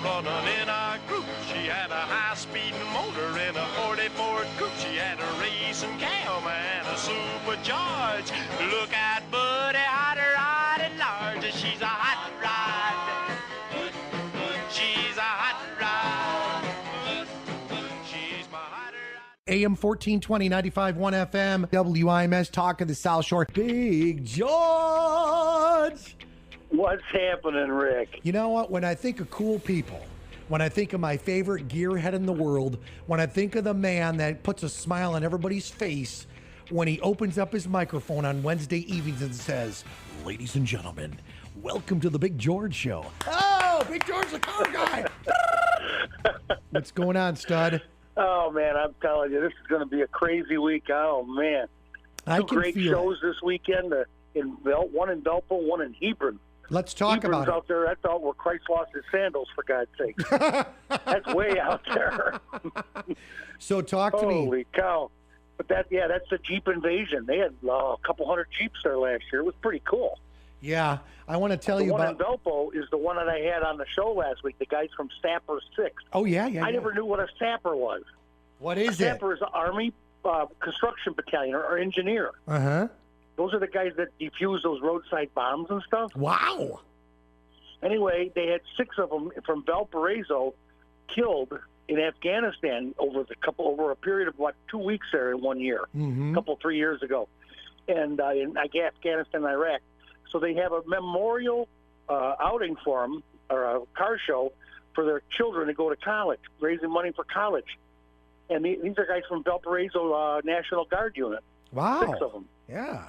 running in our group. She had a high-speed motor in a 44 coupe. She had a racing cam and a supercharged. Look at Buddy, hot rod at large. She's a hot rod. She's a hot rod. She's my hot rod. AM 1420, 95.1 FM, WIMS, Talk of the South Shore. Big George! What's happening, Rick? You know what? When I think of cool people, when I think of my favorite gearhead in the world, when I think of the man that puts a smile on everybody's face when he opens up his microphone on Wednesday evenings and says, "Ladies and gentlemen, welcome to the Big George Show." Oh, Big George the Carguy! What's going on, stud? Oh, man, I'm telling you, this is going to be a crazy week. Oh, man. Two great shows this weekend, one in Valpo, one in Hebron. Let's talk about it. Out there, that's out where Christ lost his sandals, for God's sake. That's way out there. So talk to me. Holy cow. But that's the Jeep invasion. They had a couple hundred Jeeps there last year. It was pretty cool. Yeah, I want to tell you about... The one in Valpo is the one that I had on the show last week, the guys from Sapper 6. Oh, yeah. I never knew what a sapper was. What is it? A sapper is an Army construction battalion or engineer. Uh-huh. Those are the guys that defuse those roadside bombs and stuff. Wow. Anyway, they had 6 of them from Valparaiso killed in Afghanistan over a period of, 2 weeks there in 1 year, mm-hmm. 3 years ago, and in Afghanistan and Iraq. So they have a memorial outing for them, or a car show for their children to go to college, raising money for college. And these are guys from Valparaiso National Guard Unit. Wow. 6 of them. Yeah.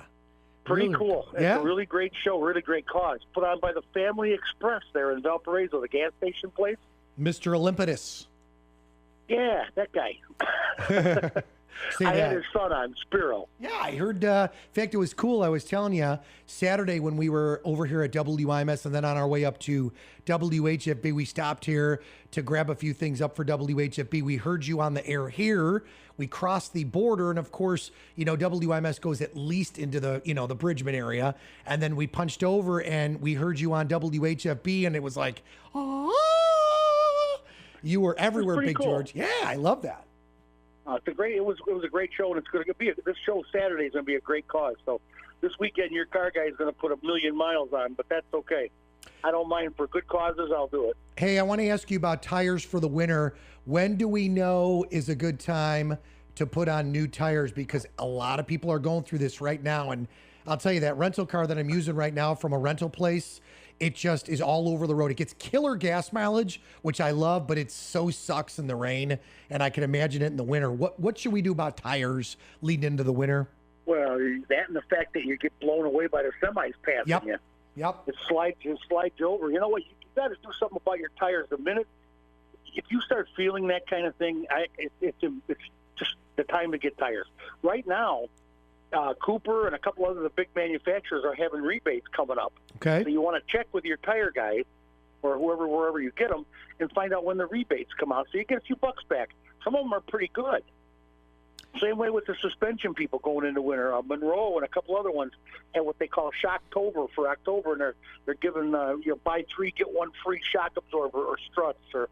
Pretty really cool. It's a really great show, really great cause. Put on by the Family Express there in Valparaiso, the gas station place. Mr. Olympitus. Yeah, that guy. I had his son on, Spiro. Yeah, I heard. In fact, it was cool. I was telling you, Saturday when we were over here at WIMS and then on our way up to WHFB, we stopped here to grab a few things up for WHFB. We heard you on the air here. We crossed the border, and of course, WIMS goes at least into the, the Bridgman area. And then we punched over and we heard you on WHFB, and it was like, oh, you were everywhere, Big cool. George. Yeah, I love that. It was a great show, and it's going to be this show Saturday is going to be a great cause. So this weekend, your car guy is going to put 1,000,000 miles on, but that's okay. I don't mind. For good causes, I'll do it. Hey, I want to ask you about tires for the winter. When do we know is a good time to put on new tires? Because a lot of people are going through this right now, and I'll tell you that rental car that I'm using right now from a rental place, it just is all over the road. It gets killer gas mileage, which I love, but it so sucks in the rain, and I can imagine it in the winter. What should we do about tires leading into the winter? Well, that and the fact that you get blown away by the semis passing you. Yep. It slides you over. You know what? You got to do something about your tires. The minute if you start feeling that kind of thing, it's just the time to get tires. Right now, Cooper and a couple other the big manufacturers are having rebates coming up. Okay. So you want to check with your tire guy or wherever you get them and find out when the rebates come out so you get a few bucks back. Some of them are pretty good. Same way with the suspension people going into winter. Monroe and a couple other ones have what they call Shocktober for October, and they're giving buy 3 get 1 free shock absorber or struts or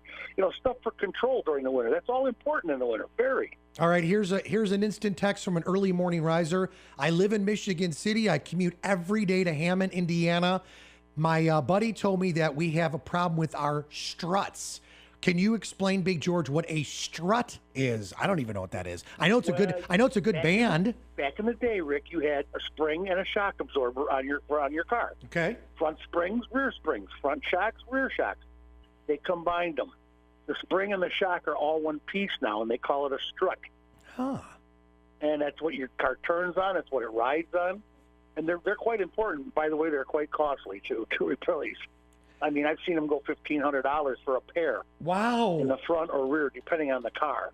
stuff for control during the winter. That's all important in the winter. Very. All right, here's an instant text from an early morning riser. I live in Michigan City. I commute every day to Hammond, Indiana. My buddy told me that we have a problem with our struts. Can you explain, Big George, what a strut is? I don't even know what that is. I know it's a good band. Back in the day, Rick, you had a spring and a shock absorber on your car. Okay. Front springs, rear springs, front shocks, rear shocks. They combined them. The spring and the shock are all one piece now, and they call it a strut. Huh. And that's what your car turns on. That's what it rides on. And they're quite important. By the way, they're quite costly, too, to replace. I mean, I've seen them go $1,500 for a pair. Wow. In the front or rear, depending on the car.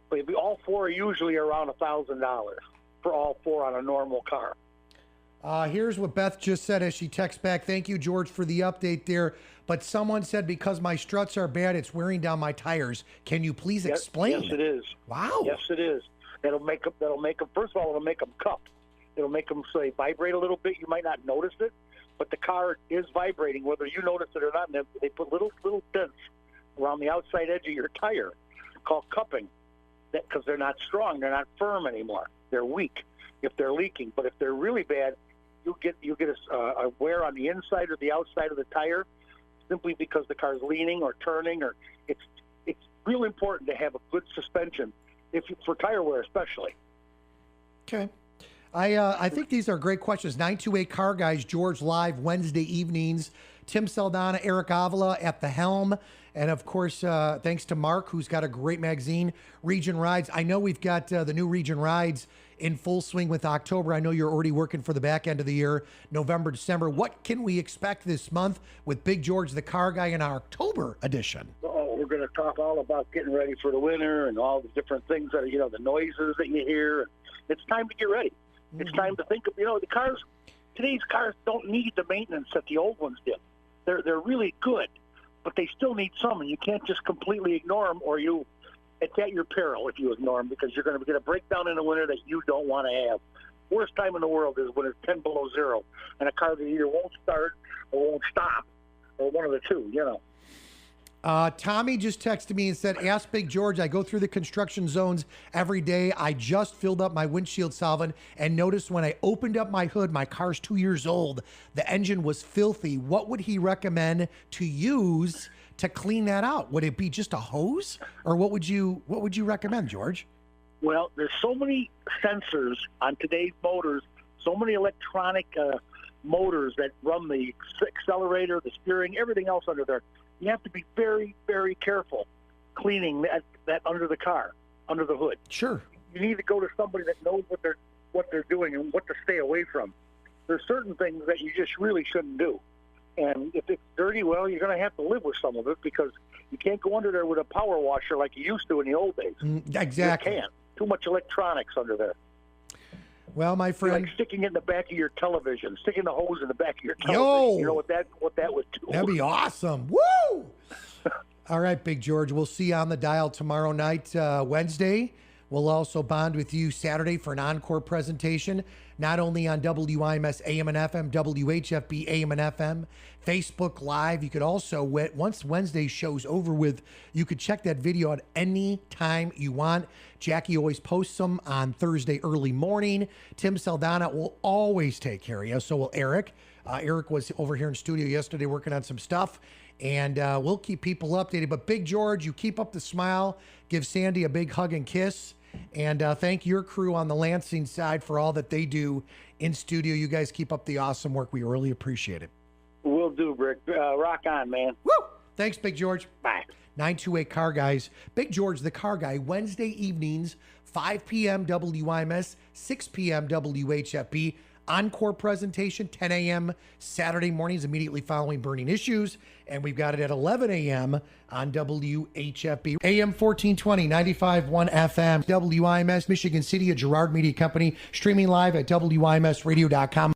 But all 4 are usually around $1,000 for all 4 on a normal car. Here's what Beth just said as she texts back. Thank you, George, for the update there. But someone said because my struts are bad, it's wearing down my tires. Can you please explain? Yes, it is. Wow. Yes, it is. That'll make them. First of all, it'll make them cup. It'll make them vibrate a little bit. You might not notice it, but the car is vibrating, whether you notice it or not. And they put little dents around the outside edge of your tire called cupping, because they're not strong, they're not firm anymore. They're weak if they're leaking. But if they're really bad, you get a wear on the inside or the outside of the tire simply because the car's leaning or turning. Or it's real important to have a good suspension for tire wear especially. Okay. I think these are great questions. 928 Car Guys, George live Wednesday evenings. Tim Saldana, Eric Avila at the helm. And of course, thanks to Mark, who's got a great magazine, Region Rides. I know we've got the new Region Rides in full swing with October. I know you're already working for the back end of the year, November, December. What can we expect this month with Big George the Car Guy in our October edition? Oh, we're going to talk all about getting ready for the winter and all the different things that, the noises that you hear. It's time to get ready. It's time to think of, today's cars don't need the maintenance that the old ones did. They're really good, but they still need some, and you can't just completely ignore them, or it's at your peril if you ignore them, because you're going to get a breakdown in the winter that you don't want to have. Worst time in the world is when it's 10 below zero, and a car that either won't start or won't stop, or one of the two, Tommy just texted me and said, ask Big George, I go through the construction zones every day. I just filled up my windshield solvent and noticed when I opened up my hood, my car's 2 years old, the engine was filthy. What would he recommend to use to clean that out? Would it be just a hose, or what would you recommend, George? Well, there's so many sensors on today's motors, so many electronic motors that run the accelerator, the steering, everything else under there. You have to be very, very careful cleaning that under the car, under the hood. Sure. You need to go to somebody that knows what they're doing and what to stay away from. There's certain things that you just really shouldn't do. And if it's dirty, well, you're going to have to live with some of it, because you can't go under there with a power washer like you used to in the old days. Exactly. You can't. Too much electronics under there. Well, my friend, like sticking it in the back of your television, sticking the hose in the back of your television. Yo! You know what that would do? That'd be awesome. Woo! All right, Big George, we'll see you on the dial tomorrow night, Wednesday. We'll also bond with you Saturday for an encore presentation, not only on WIMS AM and FM, WHFB AM and FM, Facebook Live. You could also, once Wednesday's show's over with, you could check that video at any time you want. Jackie always posts them on Thursday early morning. Tim Saldana will always take care of you. So will Eric. Eric was over here in studio yesterday working on some stuff, and we'll keep people updated. But Big George, you keep up the smile. Give Sandy a big hug and kiss. And thank your crew on the Lansing side for all that they do in studio. You guys keep up the awesome work. We really appreciate it. Will do, Rick. Rock on, man. Woo! Thanks, Big George. Bye. 928 Car Guys. Big George, the Car Guy, Wednesday evenings, 5 p.m. WIMS, 6 p.m. WHFB. Encore presentation, 10 a.m. Saturday mornings immediately following Burning Issues. And we've got it at 11 a.m. on WHFB. AM 1420, 95.1 FM, WIMS, Michigan City, a Girard Media Company, streaming live at WIMSradio.com.